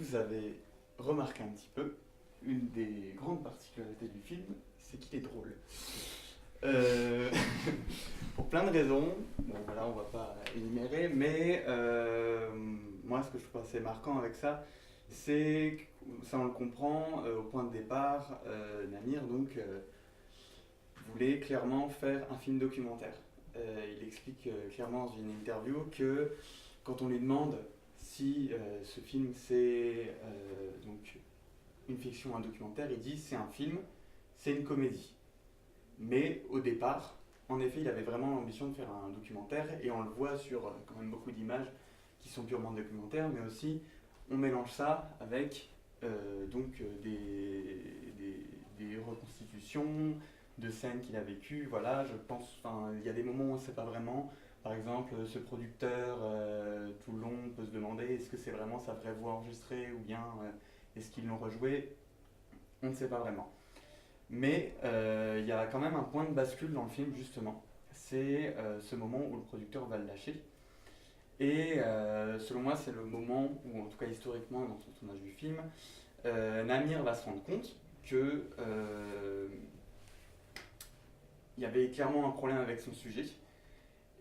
vous avez remarqué un petit peu, une des grandes particularités du film, c'est qu'il est drôle. Euh, pour plein de raisons, bon voilà, on va pas énumérer, mais moi ce que je trouve assez marquant avec ça, c'est que, ça on le comprend, au point de départ, Namir donc voulait clairement faire un film documentaire. Il explique clairement dans une interview que quand on lui demande si ce film c'est donc une fiction, un documentaire, il dit c'est un film, c'est une comédie. Mais au départ, en effet, il avait vraiment l'ambition de faire un documentaire et on le voit sur quand même beaucoup d'images qui sont purement documentaires, mais aussi on mélange ça avec des reconstitutions de scènes qu'il a vécues. Voilà, je pense, enfin, il y a des moments où on ne sait pas vraiment. Par exemple, ce producteur tout le long peut se demander est-ce que c'est vraiment sa vraie voix enregistrée ou bien est-ce qu'ils l'ont rejoué. On ne sait pas vraiment. Mais il y a quand même un point de bascule dans le film, justement. C'est ce moment où le producteur va le lâcher. Et selon moi, c'est le moment où, en tout cas historiquement, dans son tournage du film, Namir va se rendre compte que il y avait clairement un problème avec son sujet.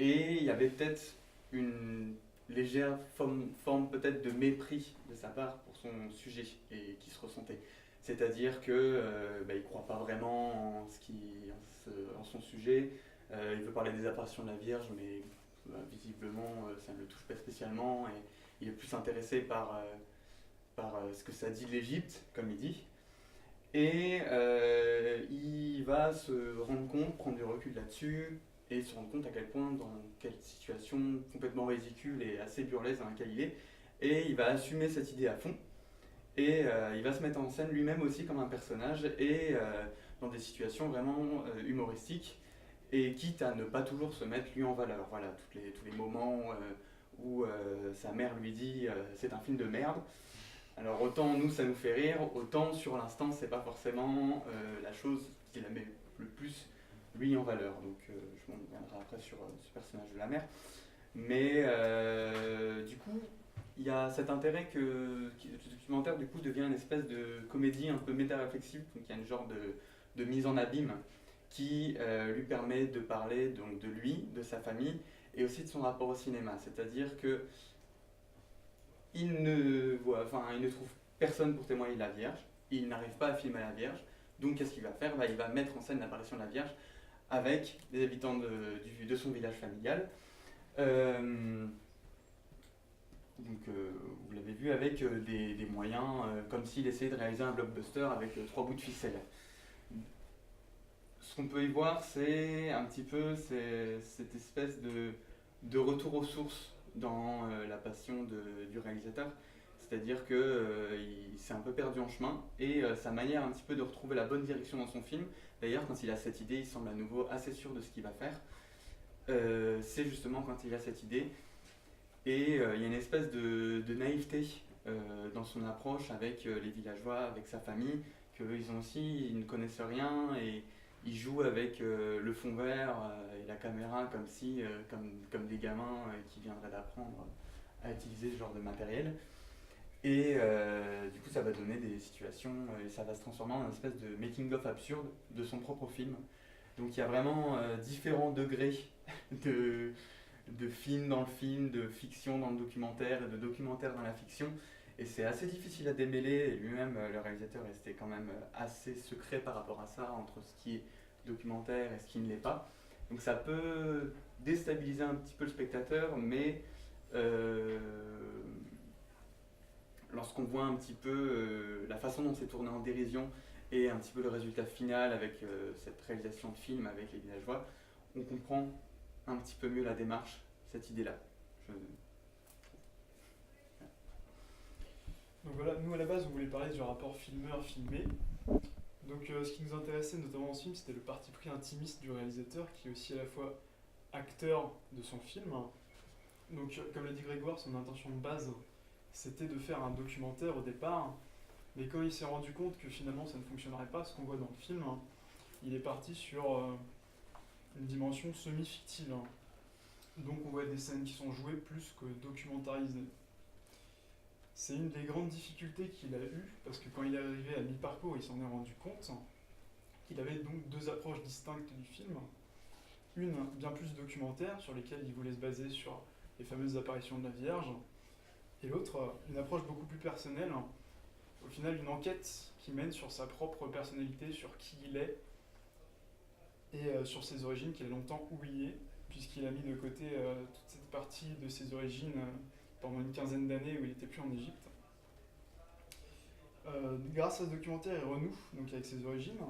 Et il y avait peut-être une légère forme peut-être de mépris de sa part pour son sujet et qui se ressentait. C'est-à-dire que il croit pas vraiment en son sujet. Il veut parler des apparitions de la Vierge, mais visiblement ça ne le touche pas spécialement. Et il est plus intéressé par ce que ça dit de l'Égypte, comme il dit. Et il va se rendre compte, prendre du recul là-dessus, et se rendre compte à quel point, dans quelle situation complètement ridicule et assez burlesque dans laquelle il est. Et il va assumer cette idée à fond. Et il va se mettre en scène lui-même aussi comme un personnage et dans des situations vraiment humoristiques. Et quitte à ne pas toujours se mettre lui en valeur. Voilà, tous les moments où sa mère lui dit c'est un film de merde. Alors autant nous ça nous fait rire, autant sur l'instant c'est pas forcément la chose qui la met le plus lui en valeur. Donc je m'en reviendrai après sur ce personnage de la mère. Mais du coup, il y a cet intérêt que le documentaire du coup devient une espèce de comédie un peu méta-réflexive, donc il y a une genre de mise en abîme qui lui permet de parler donc de lui, de sa famille et aussi de son rapport au cinéma. C'est-à-dire que il ne trouve personne pour témoigner de la Vierge, il n'arrive pas à filmer la Vierge, donc qu'est-ce qu'il va faire? Il va mettre en scène l'apparition de la Vierge avec des habitants de son village familial. Vous l'avez vu avec des moyens comme s'il essayait de réaliser un blockbuster avec trois bouts de ficelle. Ce qu'on peut y voir, c'est un petit peu cette espèce de retour aux sources dans la passion du réalisateur. C'est-à-dire qu'il s'est un peu perdu en chemin et sa manière un petit peu de retrouver la bonne direction dans son film, d'ailleurs quand il a cette idée, il semble à nouveau assez sûr de ce qu'il va faire, c'est justement quand il a cette idée. Et il y a une espèce de naïveté dans son approche avec les villageois, avec sa famille, qu'ils ont aussi, ils ne connaissent rien et ils jouent avec le fond vert et la caméra comme si, comme des gamins qui viendraient d'apprendre à utiliser ce genre de matériel. Et du coup, ça va donner des situations et ça va se transformer en une espèce de making-of absurde de son propre film. Donc il y a vraiment différents degrés de film dans le film, de fiction dans le documentaire et de documentaire dans la fiction. Et c'est assez difficile à démêler. Et lui-même, le réalisateur, est resté quand même assez secret par rapport à ça, entre ce qui est documentaire et ce qui ne l'est pas. Donc ça peut déstabiliser un petit peu le spectateur, mais lorsqu'on voit un petit peu la façon dont c'est tourné en dérision et un petit peu le résultat final avec cette réalisation de film avec les villageois, on comprend un petit peu mieux la démarche, cette idée-là. Donc voilà, nous à la base on voulait parler du rapport filmeur-filmé. Donc ce qui nous intéressait notamment dans ce film, c'était le parti pris intimiste du réalisateur qui est aussi à la fois acteur de son film. Donc comme l'a dit Grégoire, son intention de base c'était de faire un documentaire au départ, mais quand il s'est rendu compte que finalement ça ne fonctionnerait pas, ce qu'on voit dans le film, il est parti sur une dimension semi-fictive. Donc on voit des scènes qui sont jouées plus que documentarisées. C'est une des grandes difficultés qu'il a eues, parce que quand il est arrivé à mi-parcours, il s'en est rendu compte qu'il avait donc deux approches distinctes du film. Une bien plus documentaire, sur lesquelles il voulait se baser sur les fameuses apparitions de la Vierge, et l'autre, une approche beaucoup plus personnelle, au final une enquête qui mène sur sa propre personnalité, sur qui il est, et sur ses origines qu'il a longtemps oubliées, puisqu'il a mis de côté toute cette partie de ses origines pendant une quinzaine d'années où il n'était plus en Égypte. Grâce à ce documentaire, il renoue donc, avec ses origines,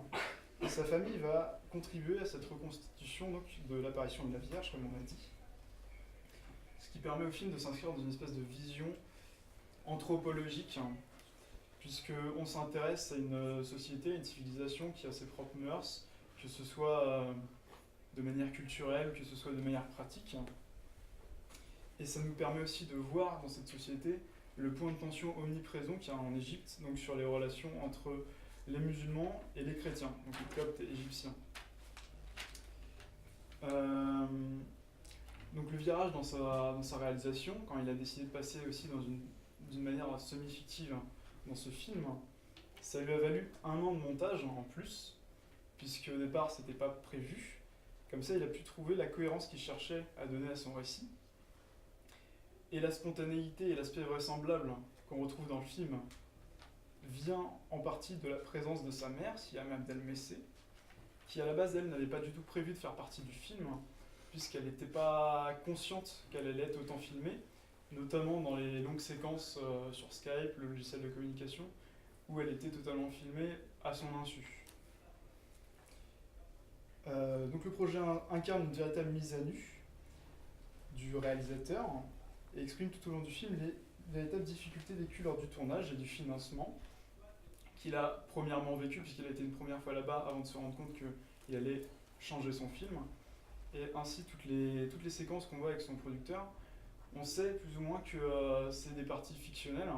et sa famille va contribuer à cette reconstitution donc, de l'apparition de la Vierge, comme on a dit. Ce qui permet au film de s'inscrire dans une espèce de vision anthropologique, puisqu'on s'intéresse à une société, une civilisation qui a ses propres mœurs, que ce soit de manière culturelle, que ce soit de manière pratique. Et ça nous permet aussi de voir dans cette société le point de tension omniprésent qu'il y a en Égypte, donc sur les relations entre les musulmans et les chrétiens, donc les coptes égyptiens. Donc le virage dans sa réalisation, quand il a décidé de passer aussi d'une manière semi-fictive dans ce film, ça lui a valu 1 an de montage en plus, puisque au départ c'était pas prévu. Comme ça il a pu trouver la cohérence qu'il cherchait à donner à son récit. Et la spontanéité et l'aspect vraisemblable qu'on retrouve dans le film vient en partie de la présence de sa mère, Siam Abdel Messé, qui à la base elle n'avait pas du tout prévu de faire partie du film, puisqu'elle n'était pas consciente qu'elle allait être autant filmée, notamment dans les longues séquences sur Skype, le logiciel de communication, où elle était totalement filmée à son insu. Donc le projet incarne une véritable mise à nu du réalisateur et exprime tout au long du film les véritables difficultés vécues lors du tournage et du financement, qu'il a premièrement vécu puisqu'il a été une première fois là-bas avant de se rendre compte qu'il allait changer son film. Et ainsi toutes les séquences qu'on voit avec son producteur, on sait plus ou moins que c'est des parties fictionnelles,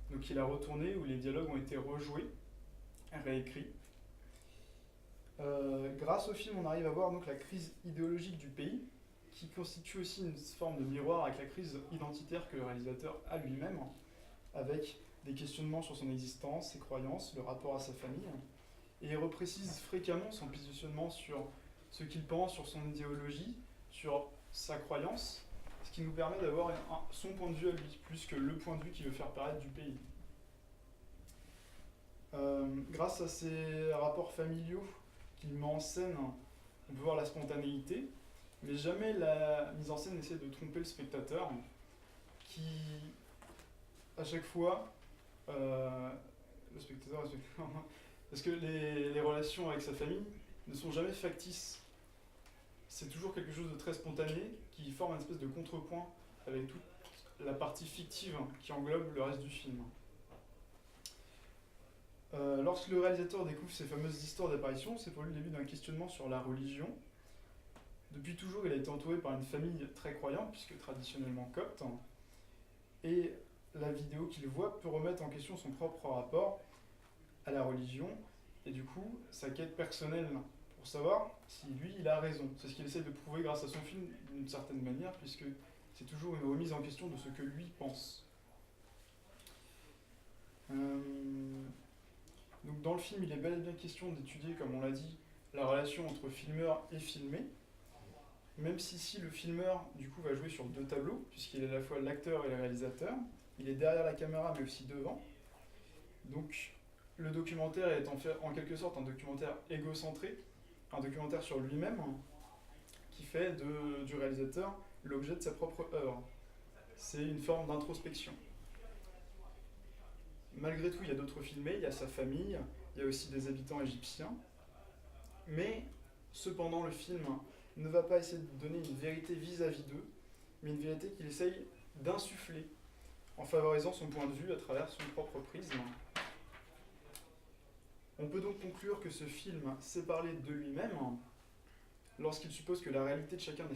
donc il a retourné où les dialogues ont été rejoués, réécrits. Grâce au film, on arrive à voir donc la crise idéologique du pays, qui constitue aussi une forme de miroir avec la crise identitaire que le réalisateur a lui-même, avec des questionnements sur son existence, ses croyances, le rapport à sa famille, et il reprécise fréquemment son positionnement sur ce qu'il pense, sur son idéologie, sur sa croyance, ce qui nous permet d'avoir son point de vue à lui, plus que le point de vue qu'il veut faire paraître du pays. Grâce à ces rapports familiaux qu'il met en scène, on peut voir la spontanéité, mais jamais la mise en scène n'essaie de tromper le spectateur, qui, à chaque fois, le spectateur, parce que les relations avec sa famille ne sont jamais factices. C'est toujours quelque chose de très spontané qui forme une espèce de contrepoint avec toute la partie fictive qui englobe le reste du film. Lorsque le réalisateur découvre ces fameuses histoires d'apparition, c'est pour lui le début d'un questionnement sur la religion. Depuis toujours, il a été entouré par une famille très croyante, puisque traditionnellement copte, et la vidéo qu'il voit peut remettre en question son propre rapport à la religion, et du coup, sa quête personnelle pour savoir si lui, il a raison. C'est ce qu'il essaie de prouver grâce à son film d'une certaine manière, puisque c'est toujours une remise en question de ce que lui pense. Donc dans le film, il est bel et bien question d'étudier, comme on l'a dit, la relation entre filmeur et filmé, même si ici le filmeur du coup va jouer sur 2 tableaux, puisqu'il est à la fois l'acteur et le réalisateur, il est derrière la caméra mais aussi devant. Donc le documentaire est en quelque sorte un documentaire égocentré, un documentaire sur lui-même, qui fait du réalisateur l'objet de sa propre œuvre. C'est une forme d'introspection. Malgré tout, il y a d'autres filmés, il y a sa famille, il y a aussi des habitants égyptiens, mais cependant le film ne va pas essayer de donner une vérité vis-à-vis d'eux, mais une vérité qu'il essaye d'insuffler en favorisant son point de vue à travers son propre prisme. On peut donc conclure que ce film sait parler de lui-même lorsqu'il suppose que la réalité de chacun n'est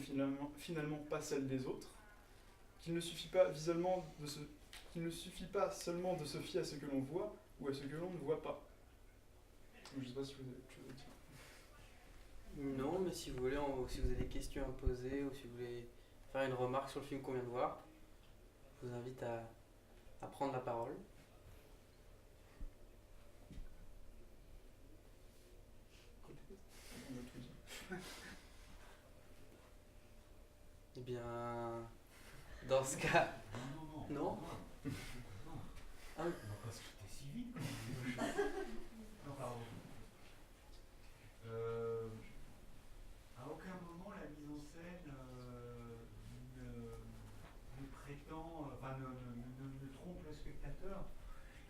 finalement pas celle des autres, qu'il ne suffit pas seulement de se fier à ce que l'on voit ou à ce que l'on ne voit pas. Je ne sais pas si vous avez quelque chose à dire. Non, mais si vous voulez, si vous avez des questions à poser ou si vous voulez faire une remarque sur le film qu'on vient de voir, je vous invite à à prendre la parole. Eh bien, dans ce cas... Non. Ah oui. Non, parce que t'es si vite. Non, pardon. À aucun moment la mise en scène ne prétend, enfin ne trompe le spectateur.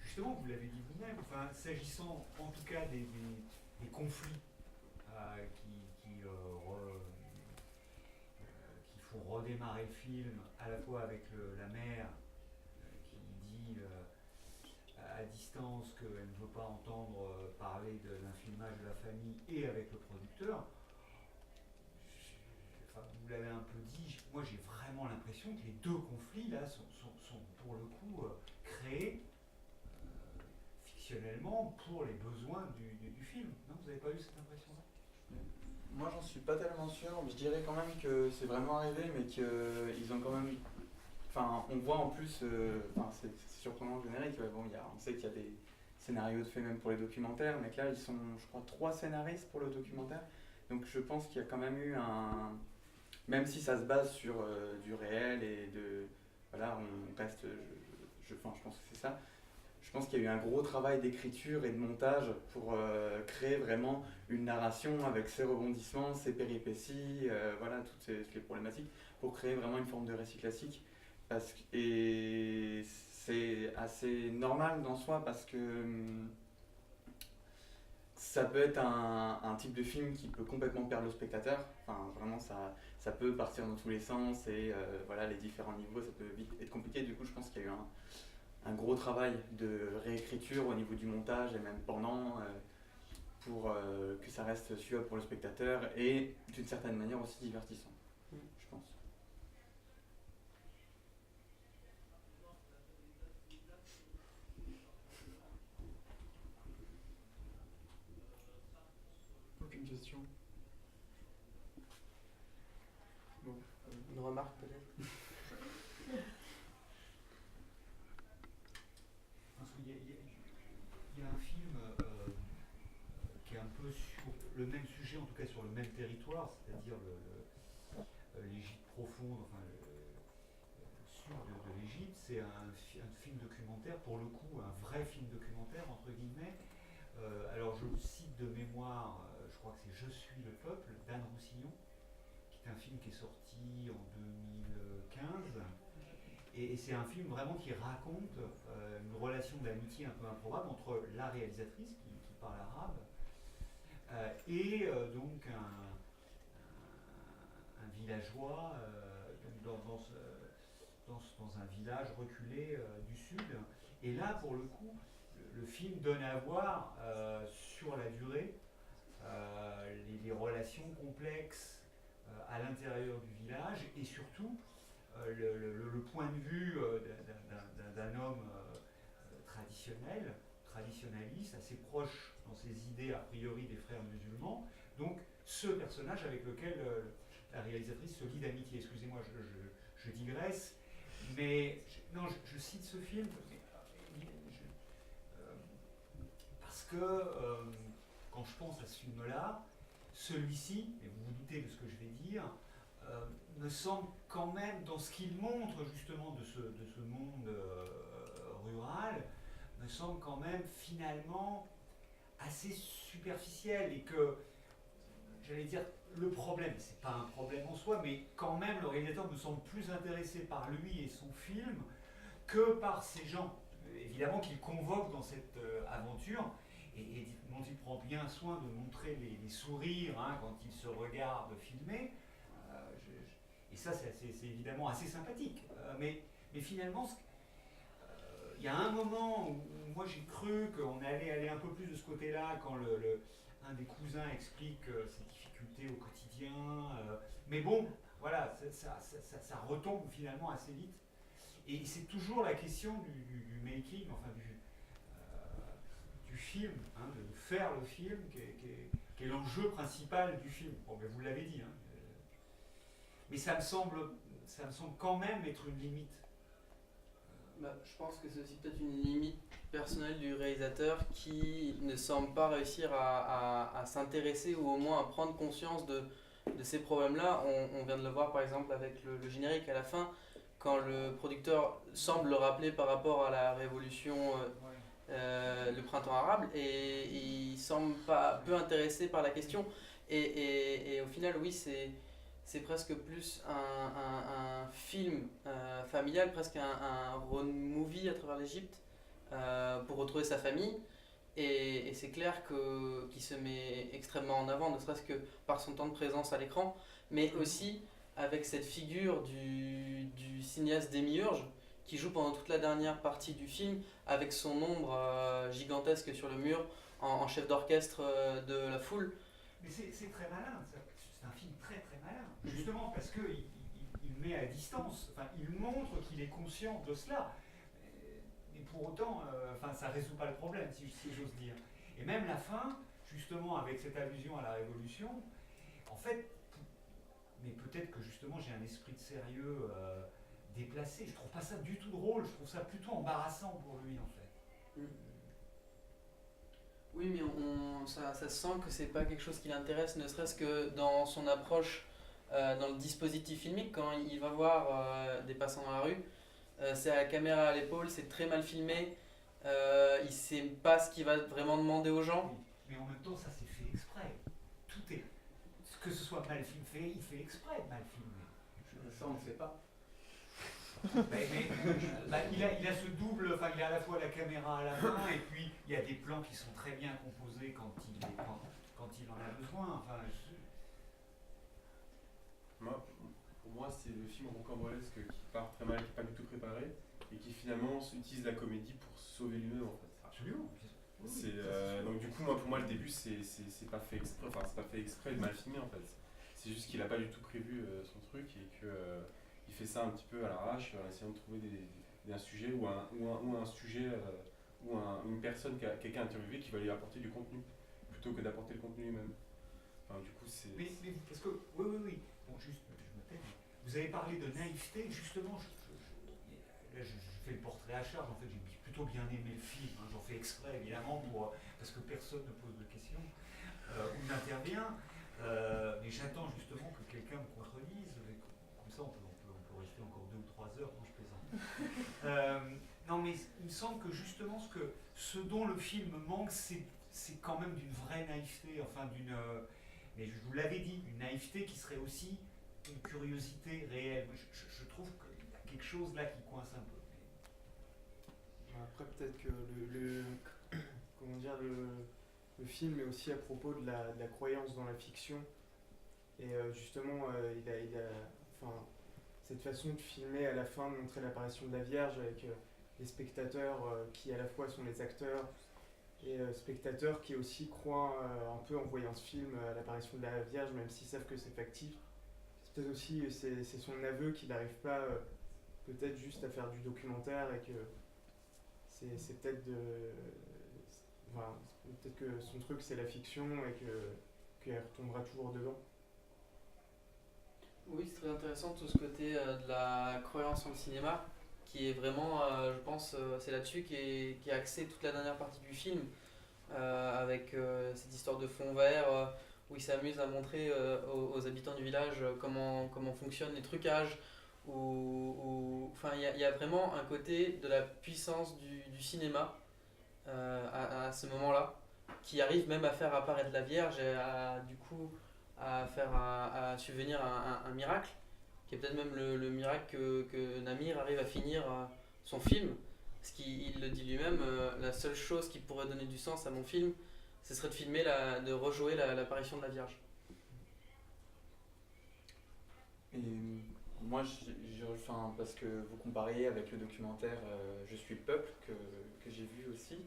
Justement, vous l'avez dit vous-même, enfin, s'agissant en tout cas des conflits qui font redémarrer le film, à la fois avec la mère qui dit à distance qu'elle ne veut pas entendre parler de l'infilmage de la famille, et avec le producteur. Enfin, vous l'avez un peu dit, moi j'ai vraiment l'impression que les deux conflits là sont pour le coup créés fictionnellement pour les besoins du film. Non, vous n'avez pas eu cette impression-là? Moi, j'en suis pas tellement sûr. Je dirais quand même que c'est vraiment arrivé, mais qu'ils ont quand même. Enfin, on voit en plus. C'est surprenant le générique. Bon, on sait qu'il y a des scénarios de faits même pour les documentaires, mais que là, ils sont, je crois, 3 scénaristes pour le documentaire. Donc, je pense qu'il y a quand même eu un. Même si ça se base sur du réel et de. Voilà, on reste. Je pense que c'est ça. Je pense qu'il y a eu un gros travail d'écriture et de montage pour créer vraiment une narration avec ses rebondissements, ses péripéties, voilà, toutes les problématiques, pour créer vraiment une forme de récit classique. Et c'est assez normal dans soi parce que ça peut être un type de film qui peut complètement perdre le spectateur. Enfin, vraiment, ça peut partir dans tous les sens et voilà, les différents niveaux, ça peut vite être compliqué. Du coup, je pense qu'il y a eu un gros travail de réécriture au niveau du montage et même pendant pour que ça reste suivable pour le spectateur et d'une certaine manière aussi divertissant, je pense. Aucune question. Bon. Une remarque peut-être? Parce qu'il y a un film qui est un peu sur le même sujet, en tout cas sur le même territoire, c'est-à-dire l'Égypte profonde, enfin le sud de l'Égypte. C'est un film documentaire, pour le coup, un vrai film documentaire, entre guillemets. Alors je le cite de mémoire, je crois que c'est Je suis le peuple, d'Anne Roussillon, qui est un film qui est sorti en 2015. Et c'est un film vraiment qui raconte une relation d'amitié un peu improbable entre la réalisatrice, qui parle arabe, et donc un villageois dans un village reculé du sud. Et là, pour le coup, le film donne à voir sur la durée les relations complexes à l'intérieur du village, et surtout le point de vue d'un homme traditionnaliste, assez proche dans ses idées a priori des frères musulmans. Donc ce personnage avec lequel la réalisatrice se lie d'amitié. Excusez-moi, je digresse, mais je cite ce film parce que quand je pense à ce film-là, celui-ci, et vous vous doutez de ce que je vais dire, me semble quand même, dans ce qu'il montre justement de ce monde rural, me semble quand même finalement assez superficiel, et que, j'allais dire, le problème, c'est pas un problème en soi, mais quand même le réalisateur me semble plus intéressé par lui et son film que par ces gens, évidemment, qu'il convoque dans cette aventure, et dont il prend bien soin de montrer les sourires quand ils se regardent filmer. Et ça, c'est évidemment assez sympathique. Mais finalement, il y a un moment où moi j'ai cru qu'on allait aller un peu plus de ce côté-là quand un des cousins explique ses difficultés au quotidien. Mais bon, voilà, ça retombe finalement assez vite. Et c'est toujours la question du making, enfin du film, de faire le film, qui est l'enjeu principal du film. Bon, mais vous l'avez dit. Mais ça me semble quand même être une limite. Je pense que c'est aussi peut-être une limite personnelle du réalisateur qui ne semble pas réussir à s'intéresser ou au moins à prendre conscience de ces problèmes-là. On vient de le voir par exemple avec le générique à la fin, quand le producteur semble le rappeler par rapport à la révolution, le printemps arabe, et il semble pas peu intéressé par la question. Et au final, oui, c'est presque plus un film familial, presque un road movie à travers l'Égypte pour retrouver sa famille. Et c'est clair qu'il se met extrêmement en avant, ne serait-ce que par son temps de présence à l'écran, mais aussi avec cette figure du cinéaste démiurge qui joue pendant toute la dernière partie du film avec son ombre gigantesque sur le mur en chef d'orchestre de la foule. Mais c'est très malin, c'est un film très très malin, justement parce qu'il il met à distance, enfin il montre qu'il est conscient de cela, mais pour autant, ça ne résout pas le problème, si j'ose dire. Et même la fin, justement avec cette allusion à la Révolution, en fait, mais peut-être que justement j'ai un esprit de sérieux déplacé, je trouve pas ça du tout drôle, je trouve ça plutôt embarrassant pour lui en fait. Oui, mais ça se sent que c'est pas quelque chose qui l'intéresse, ne serait-ce que dans son approche, dans le dispositif filmique, quand il va voir des passants dans la rue, c'est à la caméra à l'épaule, c'est très mal filmé, il sait pas ce qu'il va vraiment demander aux gens. Mais en même temps, ça c'est fait exprès. Tout est. Que ce soit mal filmé, il fait exprès de mal filmer. Ça, on ne sait pas. Il a ce double, enfin il a à la fois la caméra à la main et puis il y a des plans qui sont très bien composés quand il en a besoin. Pour moi, c'est le film rocambolesque qui part très mal, qui n'est pas du tout préparé et qui finalement utilise la comédie pour sauver lui-même en fait. Absolument. Donc du coup, pour moi, le début, c'est pas fait exprès, c'est pas fait exprès de mal filmer en fait. C'est juste qu'il n'a pas du tout prévu son truc et que il fait ça un petit peu à l'arrache en essayant de trouver un sujet ou un sujet ou une personne, quelqu'un interviewé qui va lui apporter du contenu plutôt que d'apporter le contenu lui-même. Du coup, c'est. Mais parce que oui. Bon, juste, je me tais. Vous avez parlé de naïveté, justement. Là, je fais le portrait à charge. En fait, j'ai plutôt bien aimé le film. J'en fais exprès, évidemment, parce que personne ne pose de questions ou n'intervient. Mais j'attends justement que quelqu'un me contredise. Comme ça, on peut rester encore 2 ou 3 heures. Non, je plaisante. Non, mais il me semble que justement, ce dont le film manque, c'est quand même d'une vraie naïveté. Mais je vous l'avais dit, une naïveté qui serait aussi une curiosité réelle. Je trouve qu'il y a quelque chose là qui coince un peu. Après, peut-être que le film est aussi à propos de la croyance dans la fiction. Et justement, cette façon de filmer à la fin, de montrer l'apparition de la Vierge avec les spectateurs qui à la fois sont les acteurs et spectateurs qui aussi croient un peu en voyant ce film à l'apparition de la Vierge, même s'ils savent que c'est factice. C'est peut-être aussi c'est son aveu qu'il n'arrive pas peut-être juste à faire du documentaire et que c'est peut-être peut-être que son truc c'est la fiction et qu'elle retombera toujours dedans. Oui, c'est très intéressant tout ce côté de la croyance en le cinéma, qui est vraiment, je pense, c'est là-dessus qui est axé toute la dernière partie du film, avec cette histoire de fond vert, où il s'amuse à montrer aux habitants du village comment fonctionnent les trucages. Enfin, il y a vraiment un côté de la puissance du cinéma à ce moment-là, qui arrive même à faire apparaître la Vierge et à subvenir un miracle, qui est peut-être même le miracle que Namir arrive à finir son film. Parce qu'il le dit lui-même, la seule chose qui pourrait donner du sens à mon film, ce serait de rejouer l'apparition de la Vierge. Et moi, parce que vous compariez avec le documentaire Je suis le peuple, que j'ai vu aussi.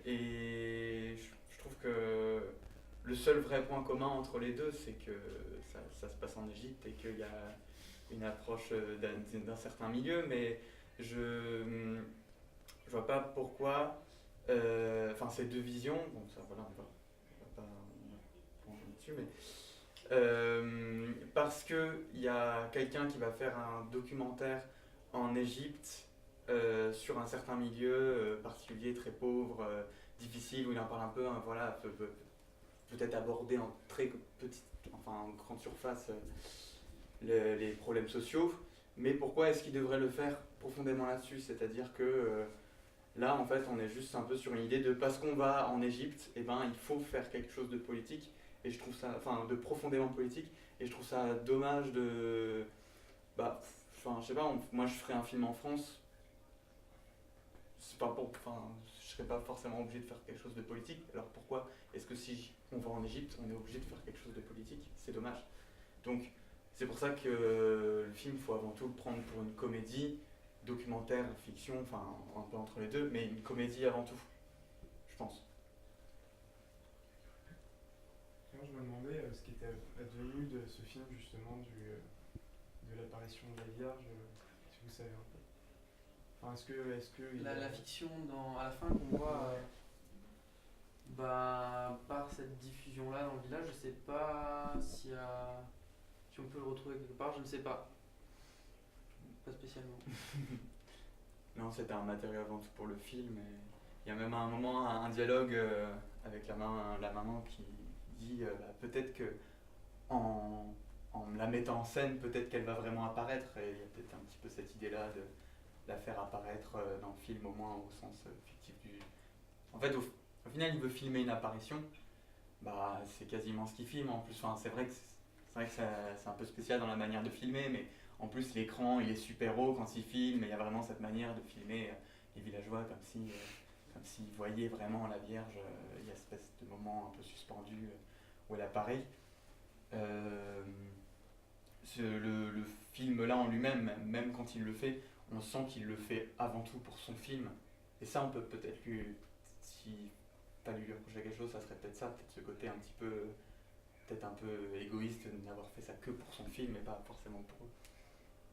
Et je trouve que le seul vrai point commun entre les deux, c'est que ça se passe en Égypte et qu'il y a une approche d'un certain milieu, mais je vois pas pourquoi. Ces deux visions, bon, ça voilà, on va pas prendre dessus, mais parce qu'il y a quelqu'un qui va faire un documentaire en Égypte, sur un certain milieu particulier, très pauvre, difficile, où il en parle un peu, hein, voilà, peut-être aborder en très petite, enfin en grande surface les problèmes sociaux, mais pourquoi est-ce qu'il devrait le faire profondément là-dessus? C'est-à-dire que là, en fait, on est juste un peu sur une idée de parce qu'on va en Égypte, eh ben, il faut faire quelque chose de politique, et je trouve ça, enfin, de profondément politique, et je trouve ça dommage de, bah, enfin, je sais pas, moi je ferais un film en France, c'est pas pour, enfin, je serais pas forcément obligé de faire quelque chose de politique, alors pourquoi est-ce que si on va en Égypte, on est obligé de faire quelque chose de politique? C'est dommage. Donc, c'est pour ça que le film, il faut avant tout le prendre pour une comédie, documentaire, fiction, enfin un peu entre les deux, mais une comédie avant tout, je pense. Moi, je me demandais ce qui était advenu de ce film, justement, de l'apparition de la Vierge, si vous savez un peu. Enfin, est-ce que La fiction à la fin qu'on voit, par cette diffusion-là dans le village, je sais pas si on peut le retrouver quelque part, je ne sais pas. Pas spécialement. Non, c'était un matériau avant tout pour le film. Et il y a même à un moment un dialogue avec la maman qui dit peut-être que en la mettant en scène, peut-être qu'elle va vraiment apparaître. Et il y a peut-être un petit peu cette idée-là de la faire apparaître dans le film, au moins au sens fictif du. En fait, au final, il veut filmer une apparition. Bah, c'est quasiment ce qu'il filme. En plus, enfin, c'est vrai que c'est un peu spécial dans la manière de filmer, mais en plus l'écran il est super haut quand il filme, et il y a vraiment cette manière de filmer les villageois comme s'ils voyaient vraiment la Vierge. Il y a cette espèce de moment un peu suspendu où elle apparaît. Le film là en lui-même, même quand il le fait, on sent qu'il le fait avant tout pour son film. Et ça, on peut peut-être lui, si pas lui reprocher quelque chose, ça serait peut-être ça, peut-être ce côté un petit peu, peut-être un peu égoïste de n'avoir fait ça que pour son film et pas forcément pour eux.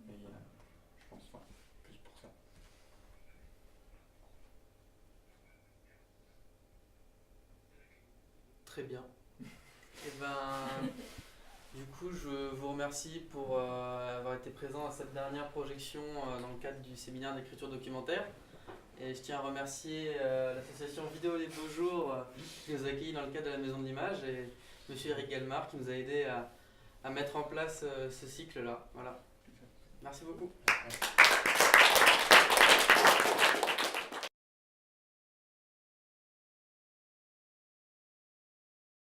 Mais je pense plus pour ça. Très bien. Et du coup, je vous remercie pour avoir été présent à cette dernière projection dans le cadre du séminaire d'écriture documentaire. Et je tiens à remercier l'association Vidéo des Beaux Jours qui nous a accueillis dans le cadre de la Maison de l'Image, et monsieur Eric Galmar qui nous a aidé à mettre en place ce cycle-là. Voilà. Merci beaucoup.